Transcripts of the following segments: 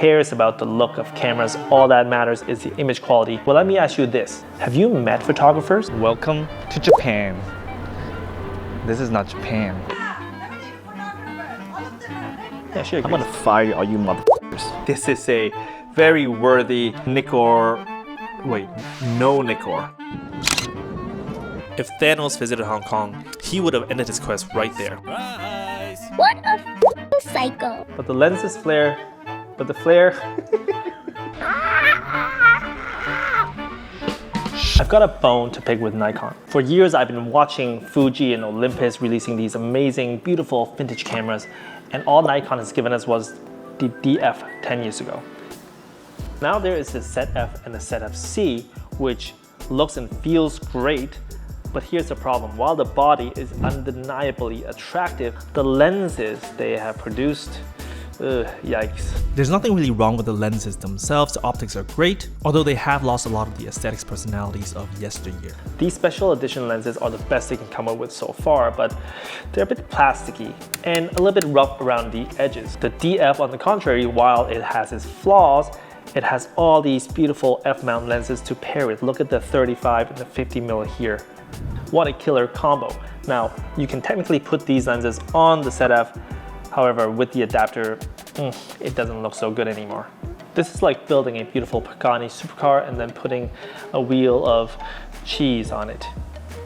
cares about the look of cameras? All that matters is the image quality. Well, let me ask you this. Have you met photographers? Welcome to Japan. This is not Japan. Yeah, sure. I'm gonna fire all you motherfuckers. This is a very worthy Nikkor. Wait, Nonikkor. If Thanos visited Hong Kong, he would have ended his quest right there. What a psycho. But the lenses flare. But the flare. I've got a bone to pick with Nikon. For years, I've been watching Fuji and Olympus releasing these amazing, beautiful vintage cameras, and all Nikon has given us was the DF 10 years ago. Now there is the ZF and the ZF-C, which looks and feels great, but here's the problem. While the body is undeniably attractive, the lenses they have produced, yikes. There's nothing really wrong with the lenses themselves. The optics are great, although they have lost a lot of the aesthetics personalities of yesteryear. These special edition lenses are the best they can come up with so far, but they're a bit plasticky and a little bit rough around the edges. The DF, on the contrary, while it has its flaws, it has all these beautiful f-mount lenses to pair with. Look at the 35 and the 50mm here. What a killer combo. Now, you can technically put these lenses on the ZF, however, with the adapter, it doesn't look so good anymore. This is like building a beautiful Pagani supercar and then putting a wheel of cheese on it.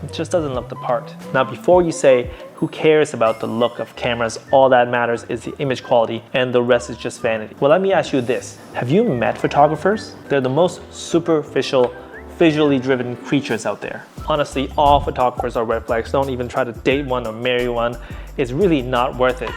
It just doesn't look the part. Now, before you say, who cares about the look of cameras? All that matters is the image quality and the rest is just vanity. Well, let me ask you this. Have you met photographers? They're the most superficial, visually driven creatures out there. Honestly, all photographers are red flags. Don't even try to date one or marry one. It's really not worth it.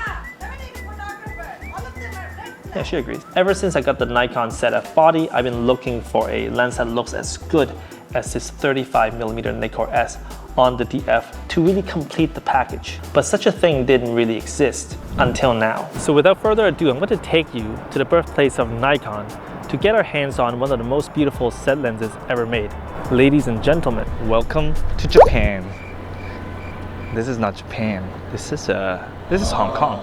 Yeah, she agrees. Ever since I got the Nikon ZF body, I've been looking for a lens that looks as good as this 35mm Nikkor S on the DF to really complete the package. But such a thing didn't really exist until now. So without further ado, I'm going to take you to the birthplace of Nikon to get our hands on one of the most beautiful Z lenses ever made. Ladies and gentlemen, Welcome to Japan. This is not Japan. This is Hong Kong.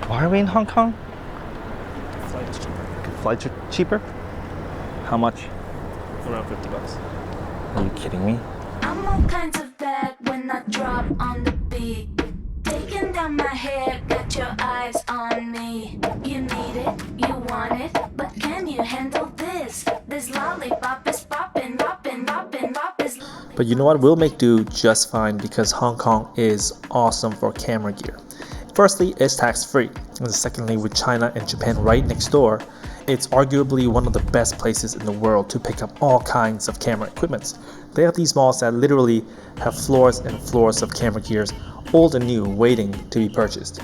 Why are we in Hong Kong? flight is cheaper. Flights are cheaper? How much? Around $50. Are you kidding me? I'm all kinds of bad when I drop on the beat. Taking down my hair, got your eyes on me. You need it, you want it, but can you handle this? This lollipop is poppin', poppin', poppin', poppin'. But you know what? We'll make do just fine because Hong Kong is awesome for camera gear. Firstly, it's tax-free. And secondly, with China and Japan right next door, it's arguably one of the best places in the world to pick up all kinds of camera equipments. They have these malls that literally have floors and floors of camera gears, old and new, waiting to be purchased.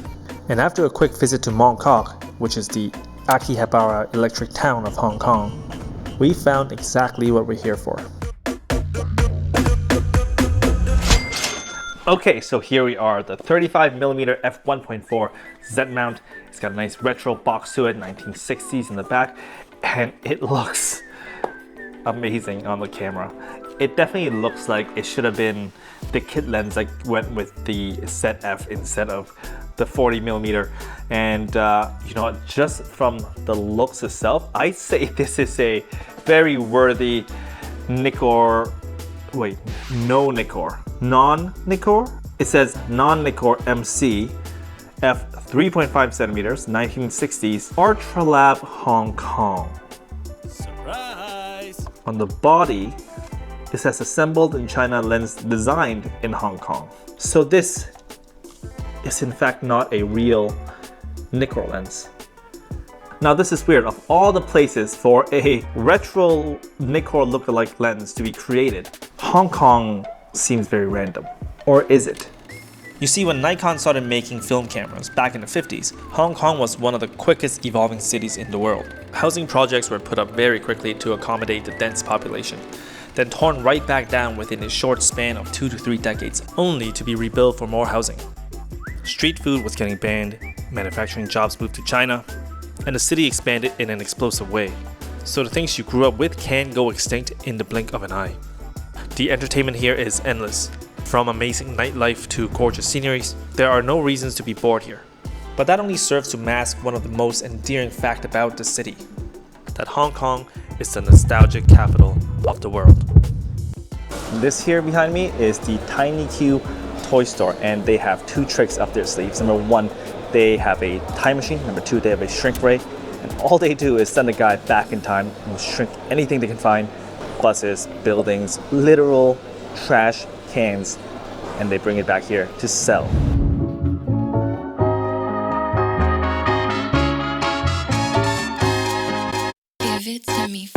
And after a quick visit to Mong Kok, which is the Akihabara electric town of Hong Kong, we found exactly what we're here for. Okay, so here we are, the 35mm f1.4 Z mount. It's got a nice retro box to it, 1960s in the back, and it looks amazing on the camera. It definitely looks like it should have been the kit lens that went with the ZF instead of the 40mm. And you know, just from the looks itself, I'd say this is a very worthy Nikkor. Wait, no Nikkor. Non-Nikkor? It says non-Nikkor MC f 3.5 centimeters, 1960s, Artralab Hong Kong. Surprise! On the body, it says assembled in China, lens designed in Hong Kong. So this is in fact not a real Nikkor lens. Now this is weird. Of all the places for a retro Nikkor lookalike lens to be created, Hong Kong seems very random. Or is it? You see, when Nikon started making film cameras back in the 50s, Hong Kong was one of the quickest evolving cities in the world. Housing projects were put up very quickly to accommodate the dense population, then torn right back down within a short span of 2 to 3 decades, only to be rebuilt for more housing. Street food was getting banned, manufacturing jobs moved to China, and the city expanded in an explosive way. So the things you grew up with can go extinct in the blink of an eye. The entertainment here is endless. From amazing nightlife to gorgeous sceneries, there are no reasons to be bored here. But that only serves to mask one of the most endearing facts about the city, that Hong Kong is the nostalgic capital of the world. This here behind me is the Tiny Q toy store, and they have two tricks up their sleeves. Number one, they have a time machine. Number two, they have a shrink ray. And all they do is send a guy back in time and will shrink anything they can find. Buses, buildings, literal trash cans, and they bring it back here to sell. Give it to me.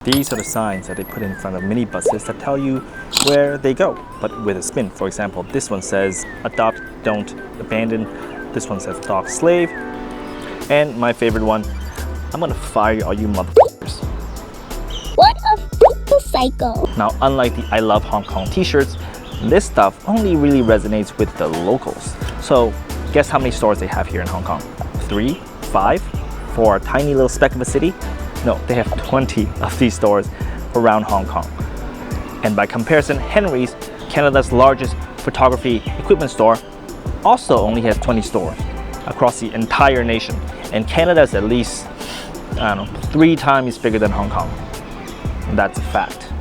These are the signs that they put in front of minibuses that tell you where they go, but with a spin. For example, this one says adopt, don't abandon. This one says dog slave. And my favorite one, I'm gonna fire all you motherfuckers. What a psycho. Now, unlike the I Love Hong Kong t-shirts, this stuff only really resonates with the locals. So guess how many stores they have here in Hong Kong? 3, 5 for a tiny little speck of a city? No, they have 20 of these stores around Hong Kong. And by comparison, Henry's, Canada's largest photography equipment store, also only has 20 stores across the entire nation. And Canada is at least, I don't know, 3 times bigger than Hong Kong. And that's a fact.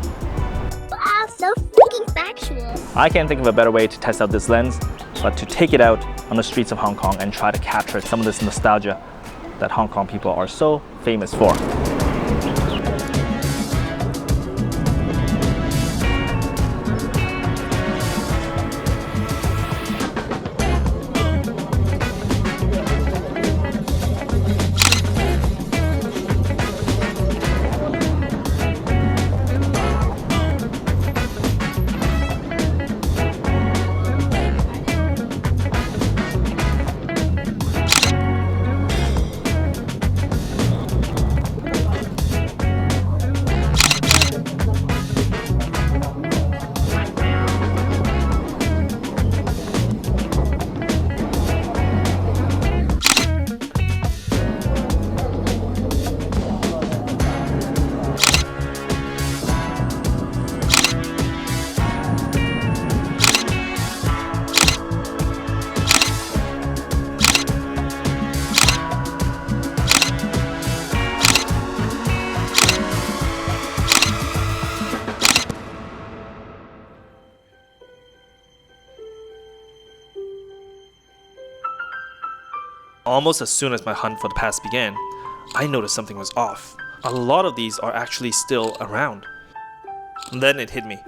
Wow, so freaking factual. I can't think of a better way to test out this lens, but to take it out on the streets of Hong Kong and try to capture some of this nostalgia that Hong Kong people are so famous for. Almost as soon as my hunt for the past began, I noticed something was off. A lot of these are actually still around. And then it hit me.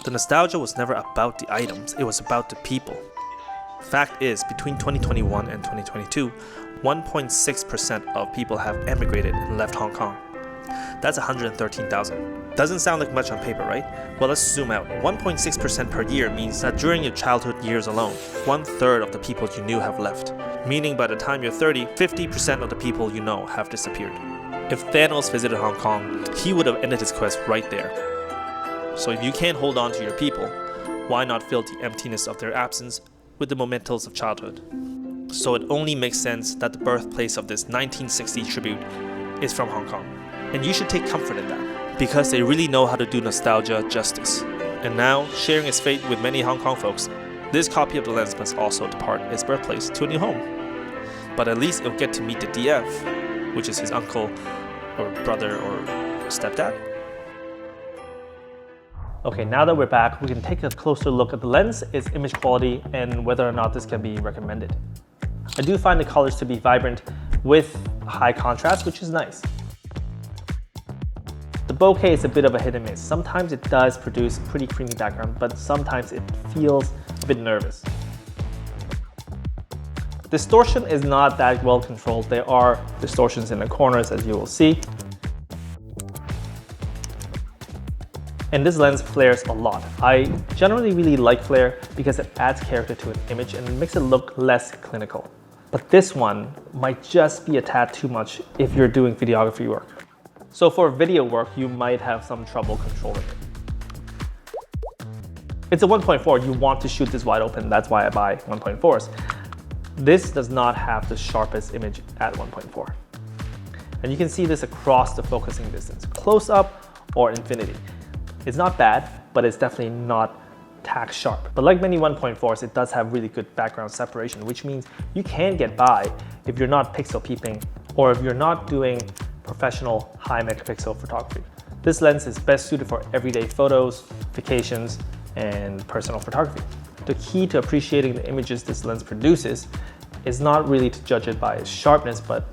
The nostalgia was never about the items, it was about the people. Fact is, between 2021 and 2022, 1.6% of people have emigrated and left Hong Kong. That's 113,000. Doesn't sound like much on paper, right? Well, let's zoom out. 1.6% per year means that during your childhood years alone, 1/3 of the people you knew have left. Meaning by the time you're 30, 50% of the people you know have disappeared. If Thanos visited Hong Kong, he would have ended his quest right there. So if you can't hold on to your people, why not fill the emptiness of their absence with the mementos of childhood? So it only makes sense that the birthplace of this 1960 tribute is from Hong Kong. And you should take comfort in that, because they really know how to do nostalgia justice. And now, sharing its fate with many Hong Kong folks, this copy of the lens must also depart its birthplace to a new home. But at least it'll get to meet the DF, which is his uncle or brother or stepdad. Okay, now that we're back, we can take a closer look at the lens, its image quality, and whether or not this can be recommended. I do find the colors to be vibrant with high contrast, which is nice. The bokeh is a bit of a hit and miss. Sometimes it does produce pretty creamy background, but sometimes it feels a bit nervous. Distortion is not that well controlled. There are distortions in the corners, as you will see. And this lens flares a lot. I generally really like flare because it adds character to an image and it makes it look less clinical. But this one might just be a tad too much if you're doing videography work. So for video work, you might have some trouble controlling it. It's a 1.4, you want to shoot this wide open, that's why I buy 1.4s. This does not have the sharpest image at 1.4. And you can see this across the focusing distance, close up or infinity. It's not bad, but it's definitely not tack sharp. But like many 1.4s, it does have really good background separation, which means you can get by if you're not pixel peeping or if you're not doing professional high megapixel photography. This lens is best suited for everyday photos, vacations, and personal photography. The key to appreciating the images this lens produces is not really to judge it by its sharpness, but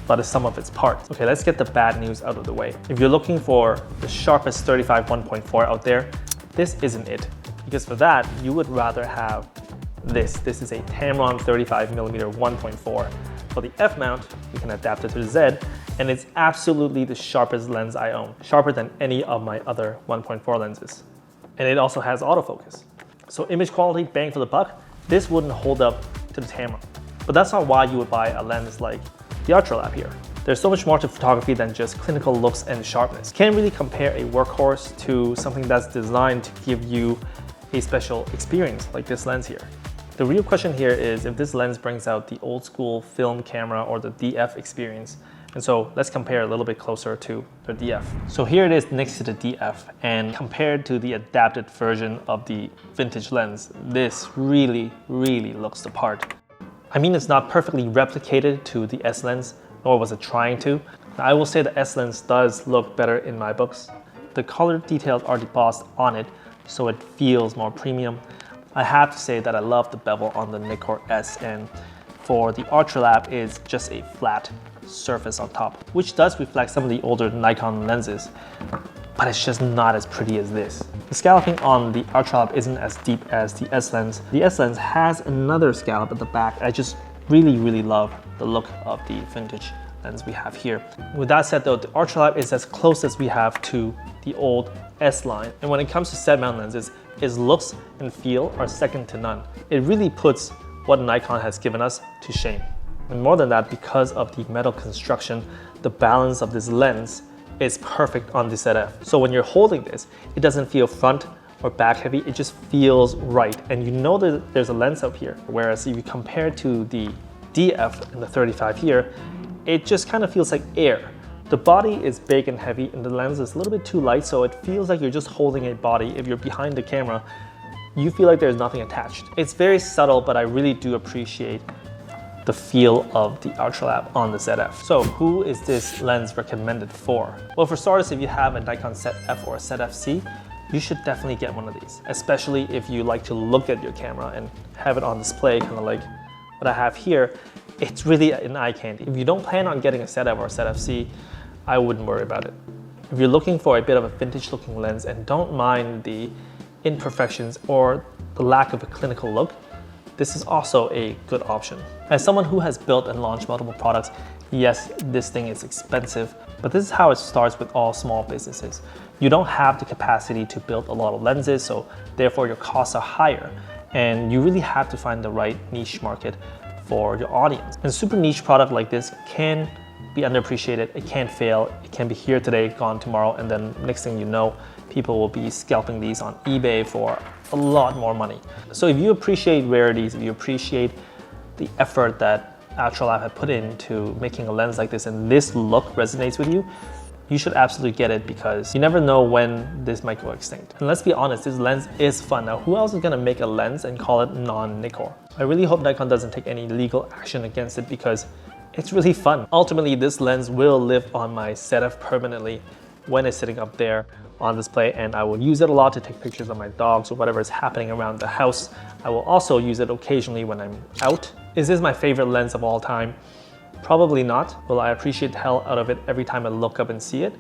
the sum of its parts. Okay, let's get the bad news out of the way. If you're looking for the sharpest 35 1.4 out there, this isn't it. Because for that, you would rather have this. This is a Tamron 35mm 1.4. For the F mount, you can adapt it to the Z, and it's absolutely the sharpest lens I own, sharper than any of my other 1.4 lenses. And it also has autofocus. So image quality, bang for the buck, this wouldn't hold up to the Tamron. But that's not why you would buy a lens like the Artralab here. There's so much more to photography than just clinical looks and sharpness. Can't really compare a workhorse to something that's designed to give you a special experience like this lens here. The real question here is if this lens brings out the old school film camera or the DF experience. And so let's compare a little bit closer to the DF. So here it is next to the DF, and compared to the adapted version of the vintage lens, this really looks the part. I mean, it's not perfectly replicated to the S lens, nor was it trying to. I will say the S lens does look better in my books. The color details are debossed on it, so it feels more premium. I have to say that I love the bevel on the Nikkor S, and for the Artralab is just a flat surface on top, which does reflect some of the older Nikon lenses, but it's just not as pretty as this. The scalloping on the Artralab isn't as deep as the S lens. The S lens has another scallop at the back. I just really love the look of the vintage lens we have here. With that said though, the Artralab is as close as we have to the old S line. And when it comes to set mount lenses, its looks and feel are second to none. It really puts what Nikon has given us to shame. And more than that, because of the metal construction, the balance of this lens is perfect on the ZF. So when you're holding this, it doesn't feel front or back heavy, it just feels right. And you know that there's a lens out here. Whereas if you compare to the DF and the 35 here, it just kind of feels like air. The body is big and heavy and the lens is a little bit too light, so it feels like you're just holding a body. If you're behind the camera, you feel like there's nothing attached. It's very subtle, but I really do appreciate the feel of the Artralab on the ZF. So who is this lens recommended for? Well, for starters, if you have a Nikon ZF or a ZF-C, you should definitely get one of these, especially if you like to look at your camera and have it on display, kind of like what I have here. It's really an eye candy. If you don't plan on getting a ZF or a ZF-C, I wouldn't worry about it. If you're looking for a bit of a vintage looking lens and don't mind the imperfections or the lack of a clinical look, this is also a good option. As someone who has built and launched multiple products, yes, this thing is expensive, but this is how it starts with all small businesses. You don't have the capacity to build a lot of lenses, so therefore your costs are higher, and you really have to find the right niche market for your audience. And a super niche product like this can be underappreciated, it can fail, it can be here today, gone tomorrow, and then next thing you know, people will be scalping these on eBay for a lot more money. So if you appreciate rarities, if you appreciate the effort that Artralab had put into making a lens like this and this look resonates with you, you should absolutely get it because you never know when this might go extinct. And let's be honest, this lens is fun. Now, who else is gonna make a lens and call it non-Nikkor? I really hope Nikon doesn't take any legal action against it because it's really fun. Ultimately, this lens will live on my ZF permanently when it's sitting up there on display, and I will use it a lot to take pictures of my dogs or whatever is happening around the house. I will also use it occasionally when I'm out. Is this my favorite lens of all time? Probably not. Will I appreciate the hell out of it every time I look up and see it?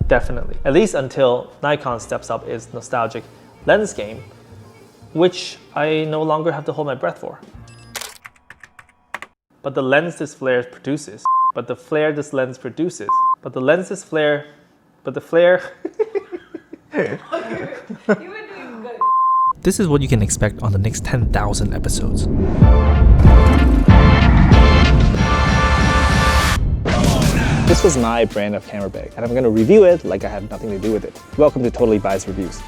Definitely. At least until Nikon steps up its nostalgic lens game, which I no longer have to hold my breath for. But the lens this flare produces, but the flare this lens produces, but the lens this flare, but the flare. You were doing good. This is what you can expect on the next 10,000 episodes. This was my brand of camera bag, and I'm going to review it like I have nothing to do with it. Welcome to Totally Biased Reviews.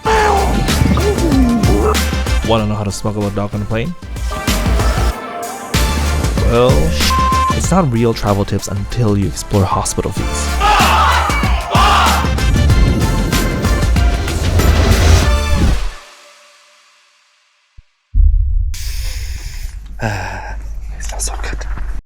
Want to know how to smuggle a dog on a plane? Well, it's not real travel tips until you explore hospital fees. It smells so good.